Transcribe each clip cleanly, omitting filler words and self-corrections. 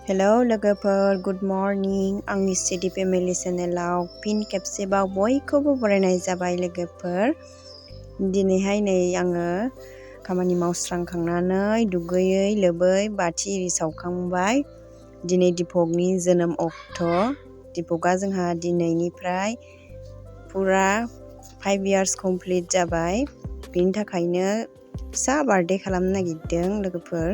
Hello लोगोफोर, good morning. आंनि study family चेनेलाव फिन खेबसेबाव बयखौबो बरायनाय जाबाय लोगोफोर। दिनैहाय नै आङो खामानि मावस्रांखांनानै दुगैयै लोबै बाथि इरि सावखांबाय। दिनै दिपकनि जोनोम अक्ट'। दिपकआ जोंहा दिनैनिफ्राय फुरा 5 इयार्स कमप्लिट जाबाय। बिनि थाखायनो फिसा बार्थडे खालामनो नागिरदों लोगोफोर।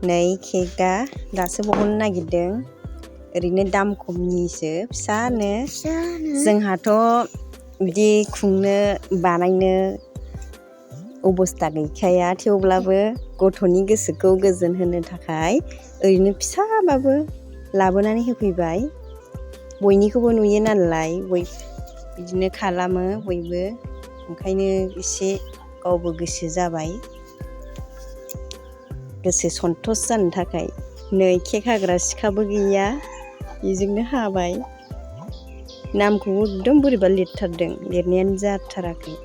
नै केकआ दासो बहननो नागिरदों। ओरैनो दाम खमनिसो फिसानो। जोंहाथ' बिदि खुंनो बानायनो अबस्था गैखाया, थेवब्लाबो गथ'नि गोसोखौ गोजोन होनो थाखाय ओरैनो फिसाबाबो लाबोनानै होफैबाय। बयनिखौबो नुयो नालाय, बिदिनो खालामो बयबो, ओंखायनो एसे गावबो गोसो जाबाय, गोसो सन्थस जानो थाखाय। नै केक हाग्रा सिखाबो गैया, बेजोंनो हाबाय। नामखौबो एकदम बोरैबा लिरथारदों, लिरनायानो जाथाराखै।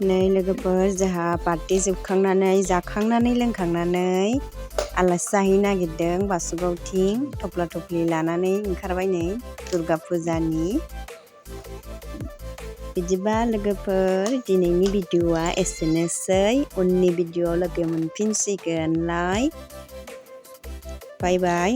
नै लोगोफोर, जोंहा पार्टि जोबखांनानै जाखांनानै लोंखांनानै आलासि जाहैनो नागिरदों बासुगावथिं। थफ्ला थफ्लि लानानै ओंखारबाय नै दुर्गा फुजानि। बिदिबा लोगोफोर, दिनैनि भिडिअ'आ एसेनोसै। उननि भिडिअ'आव लोगो मोनफिनसिगोनलाय। बाय बाय।